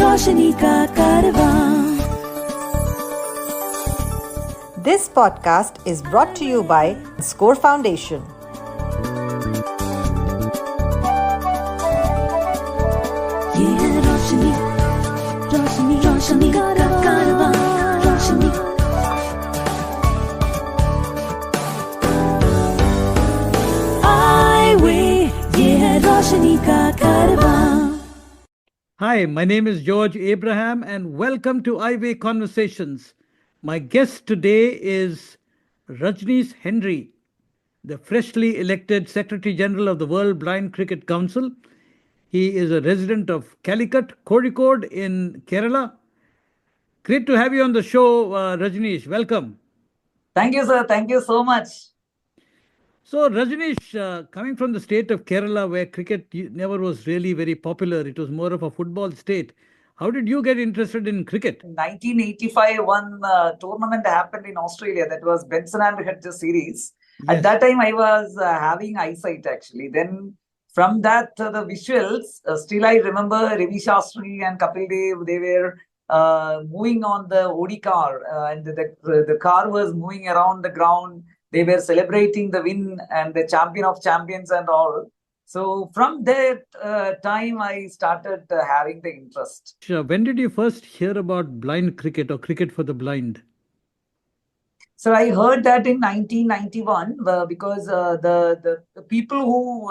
रोशनी का कारवां। This podcast is brought to you by Score Foundation. ये है रोशनी, रोशनी, रोशनी का कारवां, रोशनी। Eyeway, ये है रोशनी का कारवां। Hi, my name is George Abraham and welcome to Eyeway Conversations. My guest today is Rajanish Henry, the freshly elected Secretary General of the World Blind Cricket Council. He is a resident of Calicut, Kozhikode in Kerala. Great to have you on the show, Rajanish. Welcome. Thank you, sir. Thank you so much. So, Rajanish, coming from the state of Kerala, where cricket never was really very popular, it was more of a football state. How did you get interested in cricket? In 1985, one tournament happened in Australia. That was Benson Hedges series. Yes. At that time, I was having eyesight actually. Then from that, the visuals, still I remember Ravi Shastri and Kapil Dev, they were moving on the OD car and the car was moving around the ground. They were celebrating the win and the champion of champions and all. So from that time, I started having the interest. When did you first hear about blind cricket or cricket for the blind? So I heard that in 1991 because the people who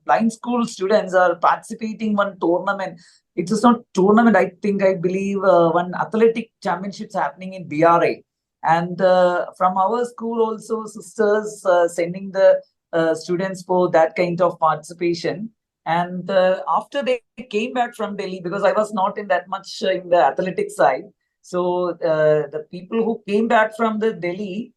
blind school students are participating one tournament. It is not tournament. I believe one athletic championships happening in BRA, and from our school also sisters sending the students for that kind of participation. And after they came back from Delhi, because I was not in that much in the athletic side. So the people who came back from the Delhi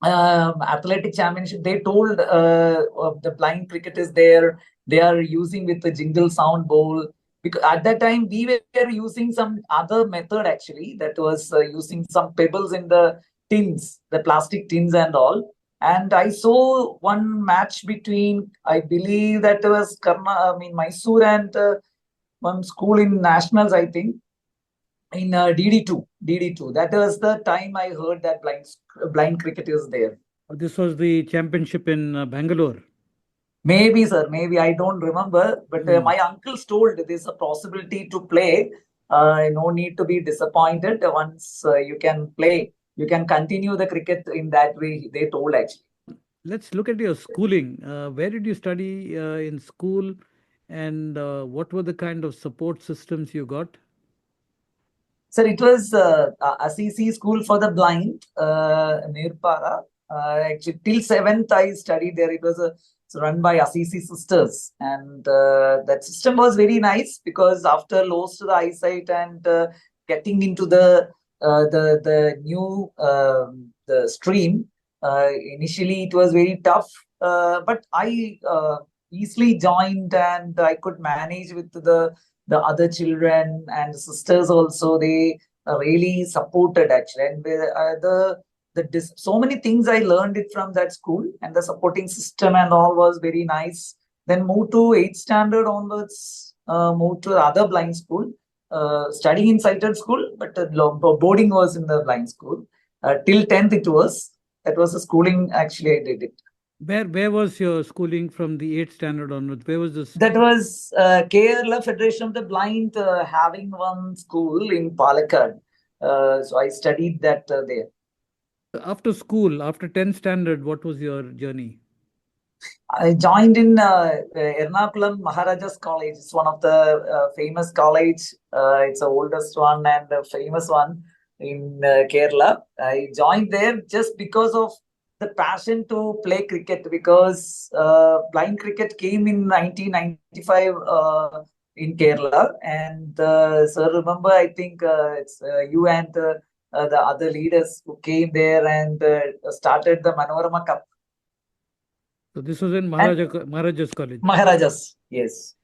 athletic championship, they told the blind cricket is there. They are using with the jingle sound bowl. Because at that time we were using some other method actually, that was using some pebbles in the tins, the plastic tins and all. And I saw one match between, I believe that was Mysore and one school in nationals, I think. In DD2. That was the time I heard that blind cricket is there. This was the championship in Bangalore. Maybe, sir. Maybe. I don't remember. But my uncles told there's a possibility to play. No need to be disappointed. Once you can play, you can continue the cricket in that way, they told actually. Let's look at your schooling. Where did you study in school, and what were the kind of support systems you got? Sir, it was Assisi School for the Blind, Nirpara. Actually, till 7th I studied there. It was run by Assisi sisters, and that system was very nice because after lost the eyesight and getting into the new the stream, initially it was very tough, but I easily joined and I could manage with the other children and sisters also. They really supported actually, and so many things I learned it from that school, and the supporting system and all was very nice. Then moved to 8th standard onwards, moved to the other blind school, studying in sighted school, but boarding was in the blind school. Till 10th that was the schooling actually I did it. Where was your schooling from the 8th standard onwards? Where was this? That was Kerala Federation of the Blind having one school in Calicut. So I studied that there. After school, after 10th standard, what was your journey? I joined in Ernakulam Maharajas College. It's one of the famous college. It's the oldest one and the famous one in Kerala. I joined there just because of the passion to play cricket, because blind cricket came in 1995 in Kerala. And sir, remember, I think it's you and the other leaders who came there and started the Manorama Cup. So this was in Maharajas College. Maharajas, yes.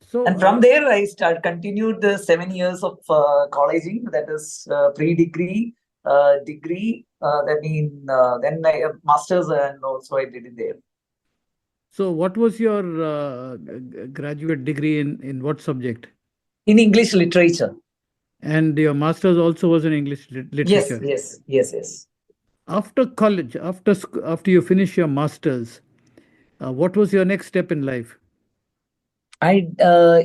So and from there, I continued the 7 years of colleging, that is pre-degree, degree, then I master's, and also I did it there. So what was your graduate degree in what subject? in English literature. And your master's also was in English Yes, literature. yes, yes, yes. After college, after you finish your master's, what was your next step in life? I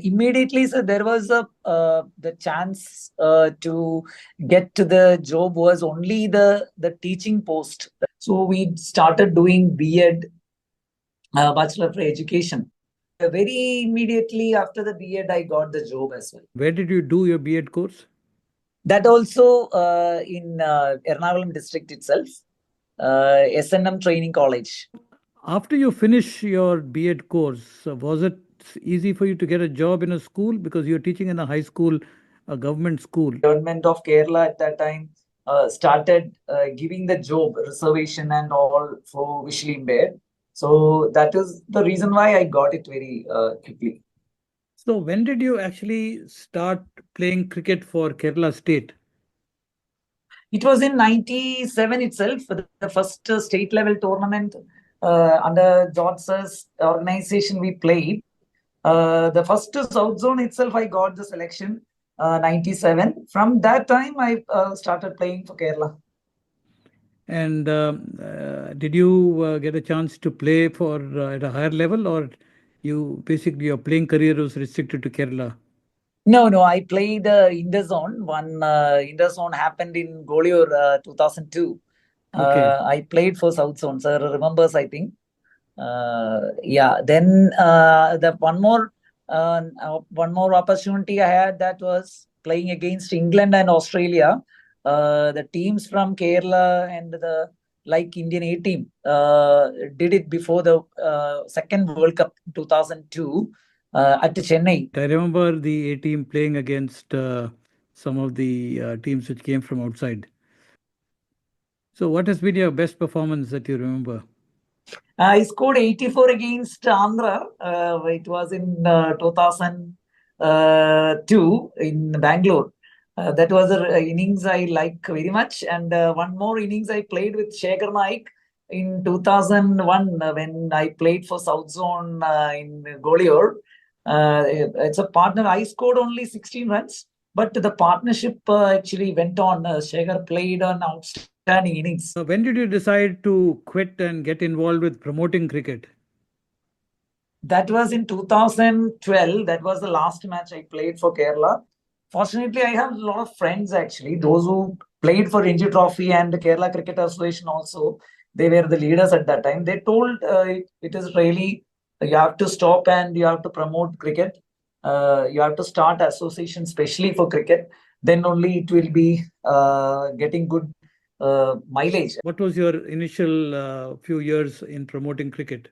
immediately, so there was a the chance to get to the job was only the teaching post. So we started doing B.Ed, Bachelor of Education. Very immediately after the B.Ed, I got the job as well. Where did you do your B.Ed course? That also in Ernakulam district itself, SNM Training College. After you finish your B.Ed course, was it easy for you to get a job in a school because you're teaching in a high school, a government school? Government of Kerala at that time started giving the job reservation and all for visually impaired. So that is the reason why I got it very quickly. So when did you actually start playing cricket for Kerala State? It was in 97 itself, the first state level tournament under George's organization we played. The first South Zone itself, I got the selection 97. From that time, I started playing for Kerala. And did you get a chance to play for at a higher level, or you basically your playing career was restricted to Kerala? No, I played Interzone. One Interzone happened in Golior 2002. Okay. I played for South Zone. Sir remembers, I think. Yeah. Then one more opportunity I had, that was playing against England and Australia. The teams from Kerala and the like Indian A team did it before the second World Cup 2002 at Chennai. I remember the A team playing against some of the teams which came from outside. So, what has been your best performance that you remember? I scored 84 against Andhra. It was in 2002 in Bangalore. That was an innings I like very much. And one more innings I played with Shekhar Naik in 2001 when I played for South Zone in Golior. It's a partner. I scored only 16 runs, but the partnership actually went on. Shekhar played an outstanding innings. When did you decide to quit and get involved with promoting cricket? That was in 2012. That was the last match I played for Kerala. Fortunately, I have a lot of friends actually, those who played for Ranji Trophy and the Kerala Cricket Association also. They were the leaders at that time. They told it is really, you have to stop and you have to promote cricket. You have to start association specially for cricket. Then only it will be getting good mileage. What was your initial few years in promoting cricket?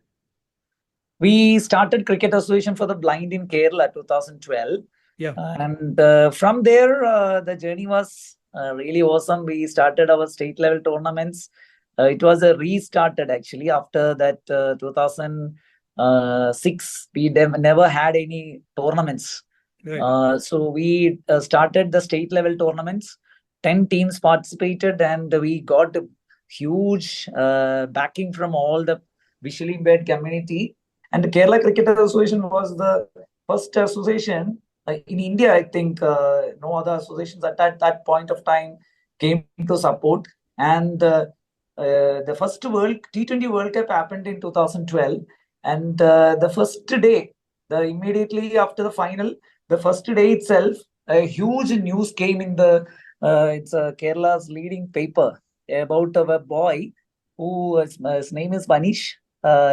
We started Cricket Association for the Blind in Kerala 2012. Yeah. And from there, the journey was really awesome. We started our state level tournaments. It was a restarted actually after that 2006. We never had any tournaments. Right. So we started the state level tournaments. 10 teams participated and we got huge backing from all the visually impaired community. And the Kerala Cricket Association was the first association in India. I think no other associations at that point of time came to support. And the first T20 World Cup happened in 2012. And the first day, immediately after the final, the first day itself, a huge news came in the it's Kerala's leading paper about a boy who his name is Rajnish.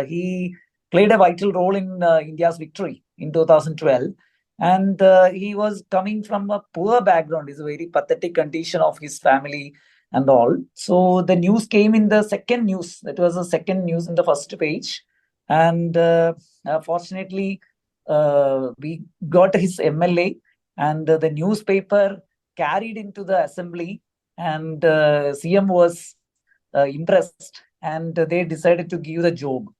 He played a vital role in India's victory in 2012. And he was coming from a poor background. It's a very pathetic condition of his family and all. So the news came in the second news. That was the second news in the first page. And fortunately, we got his MLA, and the newspaper carried into the assembly, and CM was impressed, and they decided to give the job.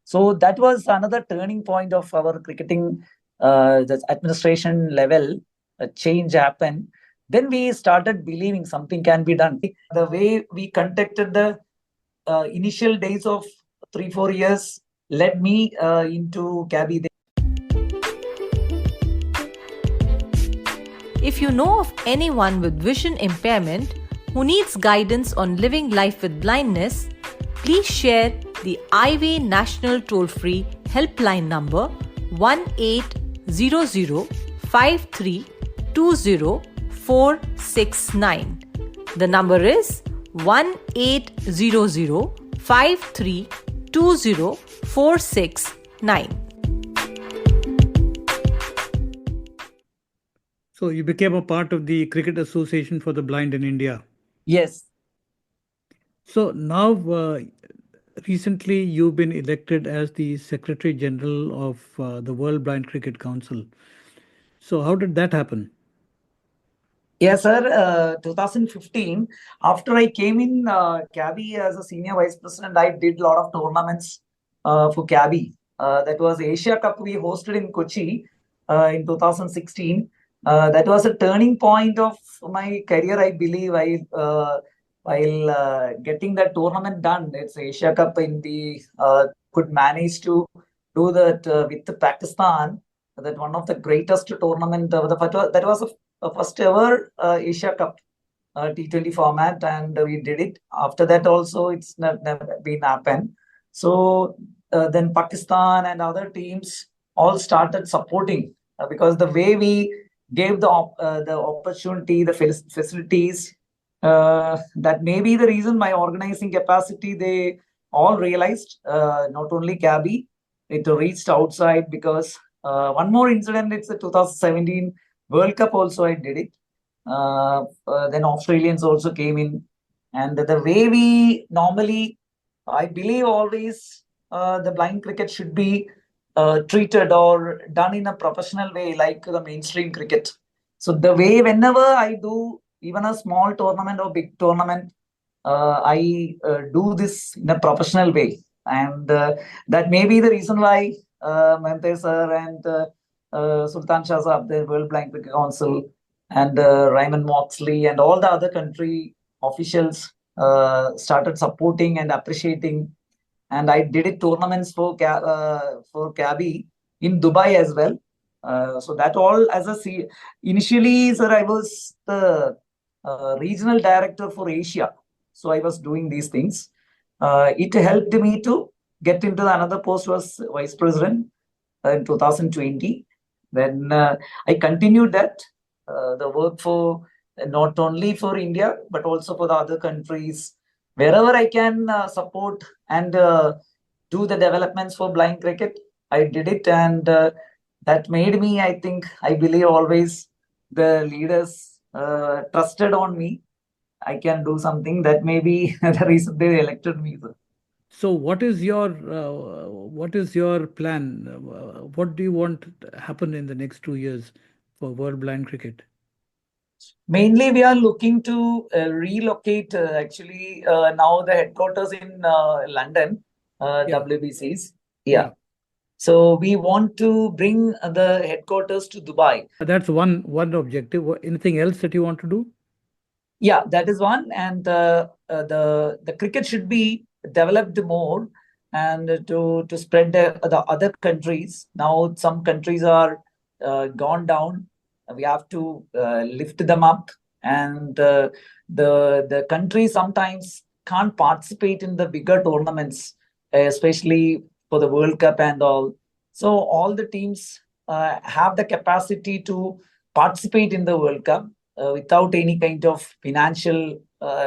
So that was another turning point of our cricketing, the administration level. A change happened. Then we started believing something can be done. The way we conducted the initial days of 3-4 years led me into CABI. If you know of anyone with vision impairment who needs guidance on living life with blindness, please share the Eyeway National Toll-Free Helpline number 1800-5320-469. The number is 1800-5320-469. So you became a part of the Cricket Association for the Blind in India. Yes. So now, recently you've been elected as the Secretary General of the World Blind Cricket Council. So how did that happen? Yes, sir. 2015, after I came in CABI as a senior vice president, I did a lot of tournaments for CABI. That was Asia Cup we hosted in Kochi in 2016. That was a turning point of my career, I believe. While getting that tournament done, it's Asia Cup in the could manage to do that with Pakistan. That one of the greatest tournament. That was a first ever Asia Cup T20 format, and we did it. After that, also it's never been happened. So then Pakistan and other teams all started supporting because the way we gave the opportunity, the facilities, that may be the reason my organizing capacity they all realized. Not only CABI, it reached outside because one more incident. It's the 2017 World Cup. Also, I did it. Then Australians also came in, and the way we normally, I believe always, the blind cricket should be treated or done in a professional way, like the mainstream cricket. So the way whenever I do even a small tournament or big tournament, I do this in a professional way, and that may be the reason why Mente sir and Sultan Shah Saab, the World Blind Cricket Council, and Raymond Moxley and all the other country officials started supporting and appreciating. And I did it tournaments for CABI in Dubai as well. So that all as initially, sir, I was the regional director for Asia. So I was doing these things. It helped me to get into another post was vice president in 2020. Then I continued that the work for not only for India but also for the other countries. Wherever I can support and do the developments for blind cricket, I did it, and that made me, I believe always the leaders trusted on me. I can do something. That may be the reason they elected me. So what is your plan? What do you want to happen in the next 2 years for World Blind Cricket? Mainly, we are looking to relocate. Actually, now the headquarters in London, WBCs. Yeah. So we want to bring the headquarters to Dubai. That's one objective. Anything else that you want to do? Yeah, that is one. And the cricket should be developed more and to spread the other countries. Now some countries are gone down. We have to lift them up, and the country sometimes can't participate in the bigger tournaments, especially for the World Cup and all. So all the teams have the capacity to participate in the World Cup without any kind of financial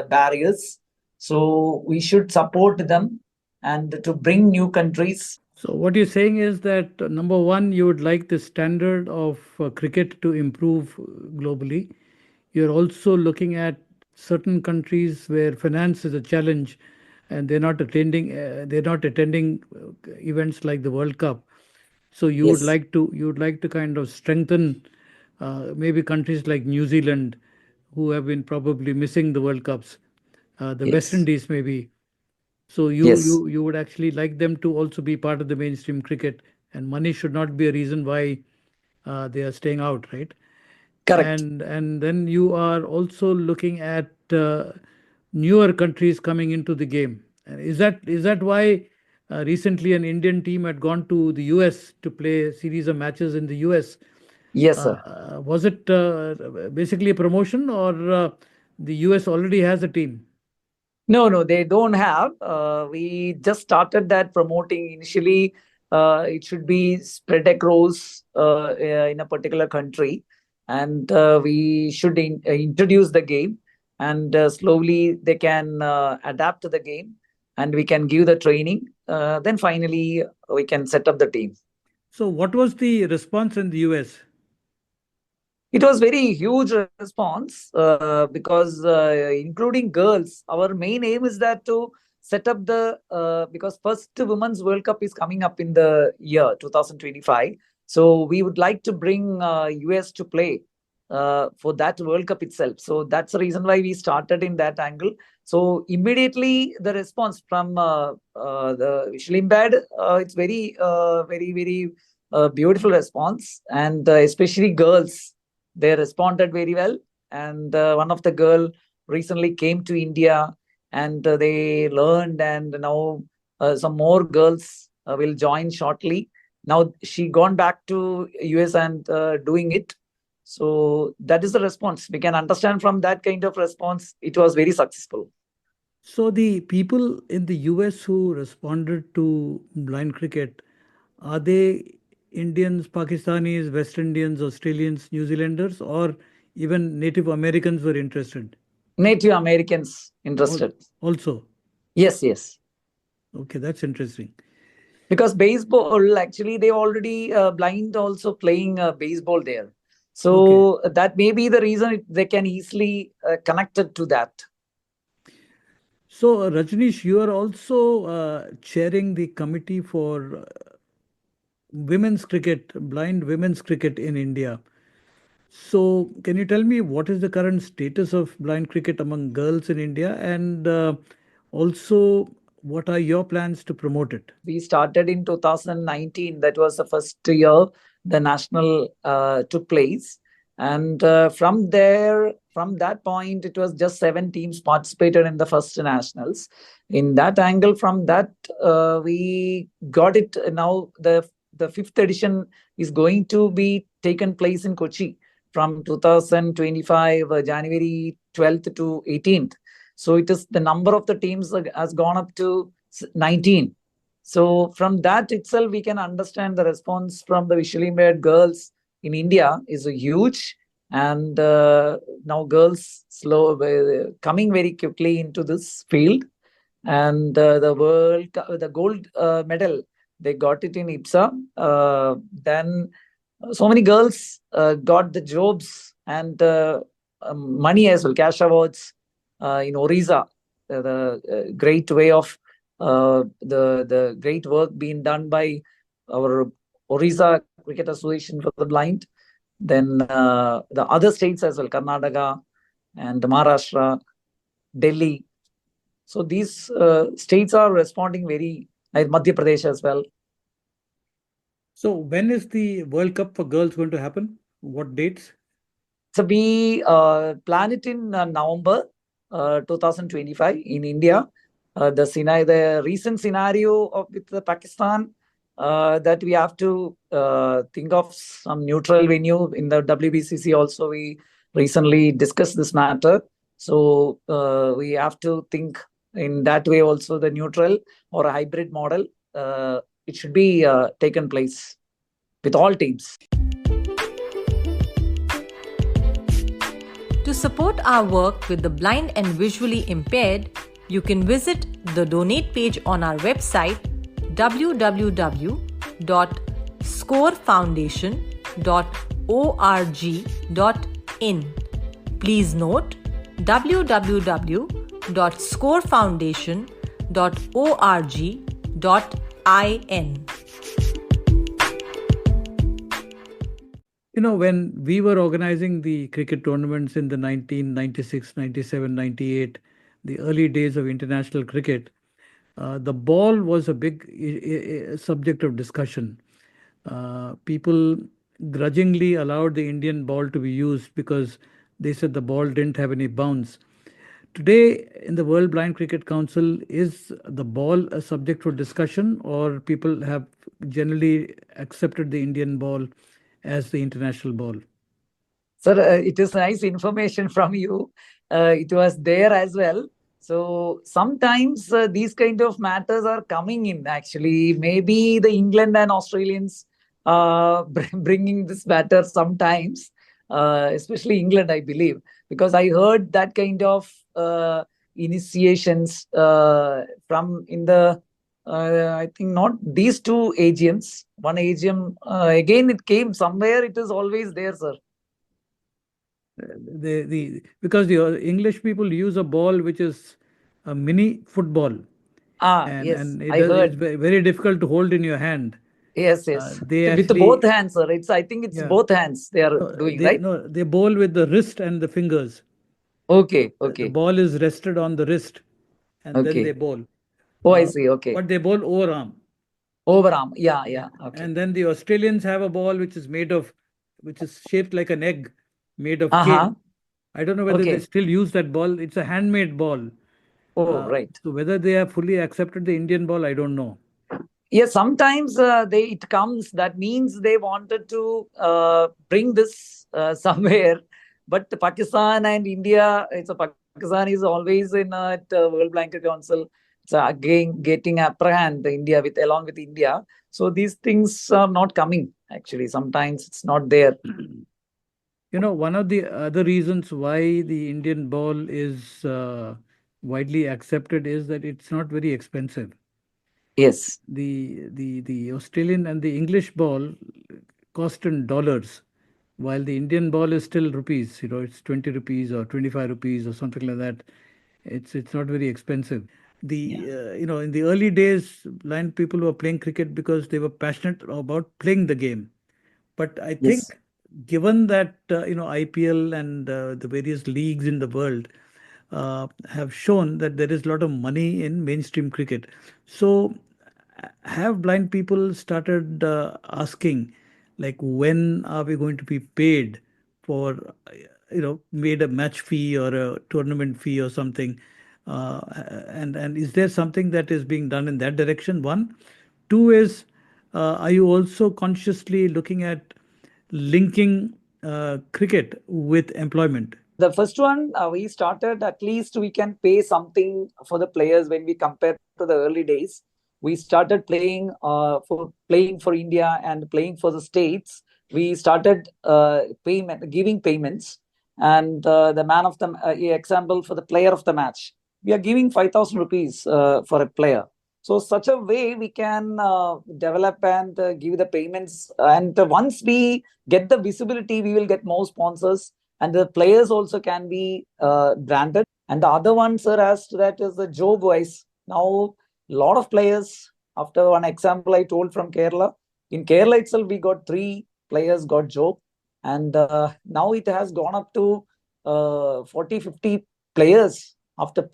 barriers. So we should support them and to bring new countries. So what you're saying is that number one, you would like the standard of cricket to improve globally. You're also looking at certain countries where finance is a challenge, and they're not attending events like the World Cup. So you would Yes. like to kind of strengthen maybe countries like New Zealand, who have been probably missing the World Cups, the West Yes. Indies maybe. So Yes. you would actually like them to also be part of the mainstream cricket, and money should not be a reason why they are staying out, right? Correct. And then you are also looking at newer countries coming into the game. And is that why recently an Indian team had gone to the US to play a series of matches in the US? Yes, sir. Was it basically a promotion, or the US already has a team? No, no, they don't have. We just started that promoting initially. It should be spread across in a particular country, and we should introduce the game, and slowly they can adapt to the game, and we can give the training. Then finally, we can set up the team. So, what was the response in the US? It was very huge response because including girls, our main aim is that to set up the because first Women's World Cup is coming up in the year 2025. So we would like to bring US to play for that World Cup itself. So that's the reason why we started in that angle. So immediately the response from the visually impaired, it's very beautiful response, and especially girls, they responded very well. And one of the girl recently came to India, and they learned, and now some more girls will join shortly. Now she gone back to US and doing it. So that is the response. We can understand from that kind of response, it was very successful. So, the people in the US who responded to blind cricket, are they Indians, Pakistanis, West Indians, Australians, New Zealanders, or even Native Americans were interested? Native Americans Al- interested. Also, Yes, yes. okay, that's interesting. Because baseball, actually, they already blind also playing baseball there. Okay. So that may be the reason they can easily connect it to that. So, Rajnish, you are also chairing the committee for women's cricket, blind women's cricket in India. So, can you tell me what is the current status of blind cricket among girls in India, and also what are your plans to promote it? We started in 2019. That was the first year the national took place. And from there, from that point, it was just 7 teams participated in the first nationals. In that angle, from that, we got it. Now the fifth edition is going to be taken place in Kochi from 2025 January 12th to 18th. So it is the number of the teams has gone up to 19. So from that itself, we can understand the response from the visually impaired girls in India is huge, and now girls coming very quickly into this field, and the gold medal they got it in IPSA. Then so many girls got the jobs and money as well, cash awards in Orissa. The great way of the great work being done by our Orissa Cricket Association for the Blind. Then the other states as well, Karnataka and Maharashtra, Delhi. So these states are responding very, like Madhya Pradesh as well. So, when is the World Cup for girls going to happen? What dates? So we plan it in November 2025 in India. The recent scenario with the Pakistan, that we have to think of some neutral venue in the WBCC. Also, we recently discussed this matter. So we have to think in that way also, the neutral or a hybrid model. It should be taken place with all teams. To support our work with the blind and visually impaired, you can visit the donate page on our website www.scorefoundation.org.in. Please note www.scorefoundation.org.in. You know, when we were organizing the cricket tournaments in the 1996, 97, 98, the early days of international cricket, the ball was a big subject of discussion. People grudgingly allowed the Indian ball to be used because they said the ball didn't have any bounce. Today, in the World Blind Cricket Council, is the ball a subject for discussion, or people have generally accepted the Indian ball as the international ball. Sir, it is nice information from you. It was there as well. So sometimes these kind of matters are coming in. Actually, maybe the England and Australians bringing this matter sometimes, especially England, I believe, because I heard that kind of initiations from in the I think not these two AGMs. One AGM again it came somewhere. It is always there, sir. Because the English people use a ball which is a mini football, Yes, and I heard. it's very difficult to hold in your hand. Yes, yes. They With actually, both hands, sir. I think it's yeah, both hands they are doing, right? they bowl with the wrist and the fingers. Okay, The okay, ball is rested on the wrist, and then they okay. bowl. Oh, I see. Okay. But they bowl overarm. Overarm. Yeah, yeah. Okay. And then the Australians have a ball which is shaped like an egg, made of Uh-huh. cane. I don't know whether they Okay. still use that ball. It's a handmade ball. Oh, right. So whether they have fully accepted the Indian ball, I don't know. Yeah, sometimes it comes. That means they wanted to bring this somewhere, but Pakistan and India. Pakistan is always in at World Blanket Council. So again, getting apprehend India along with India. So these things are not coming. Actually, sometimes it's not there. One of the other reasons why the Indian ball is widely accepted is that it's not very expensive. Yes. The Australian and the English ball cost in dollars, while the Indian ball is still rupees. It's 20 rupees or 25 rupees or something like that. It's not very expensive. In the early days, blind people were playing cricket because they were passionate about playing the game. But I think, Yes. given that IPL and the various leagues in the world have shown that there is a lot of money in mainstream cricket, so have blind people started asking, like, when are we going to be paid for, made a match fee or a tournament fee or something? And is there something that is being done in that direction? One. Two is, are you also consciously looking at linking cricket with employment? The first one, we started at least we can pay something for the players when we compare to the early days. We started playing for India and playing for the states. We started giving payments, and the man of the example for the player of the match, we are giving 5,000 rupees for a player. So such a way we can develop and give the payments. And once we get the visibility, we will get more sponsors, and the players also can be branded. And the other one, sir, as to that is the job wise. Now, a lot of players, after one example I told from Kerala, in Kerala itself, we got 3 players got job. And now it has gone up to 40, 50 players after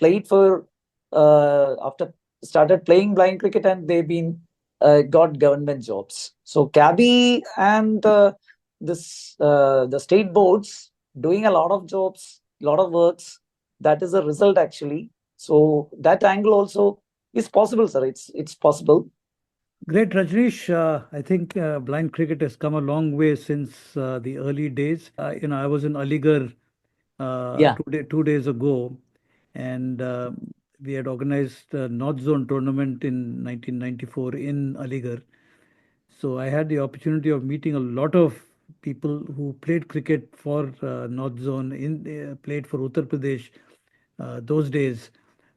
started playing blind cricket, and they've been got government jobs. So CABI and the state boards doing a lot of jobs, a lot of works. That is a result actually. So that angle also is possible, sir. It's possible. Great, Rajnish. I think blind cricket has come a long way since the early days. I was in Aligarh Yeah. 2 days ago, and we had organized a North Zone tournament in 1994 in Aligarh. So I had the opportunity of meeting a lot of people who played cricket for North Zone, played for Uttar Pradesh those days,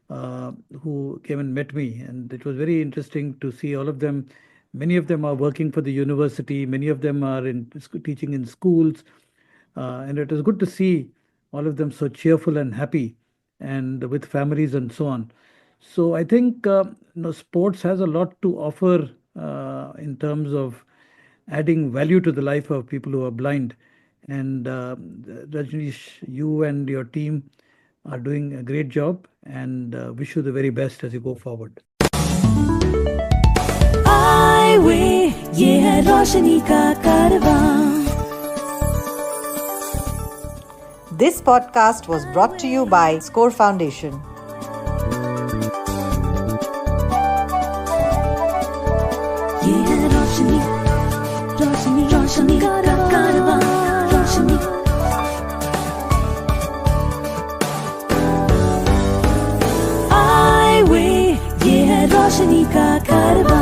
who came and met me. And it was very interesting to see all of them. Many of them are working for the university, many of them are teaching in schools. And it was good to see all of them so cheerful and happy and with families and so on. So I think sports has a lot to offer in terms of adding value to the life of people who are blind. And Rajnish, you and your team are doing a great job, and wish you the very best as you go forward. Eyeway, ये है रोशनी का कारवां. This podcast was brought to you by Score Foundation. ये है रोशनी रोशनी रोशनी का कारवां रोशनी Eyeway, ये है रोशनी का कारवां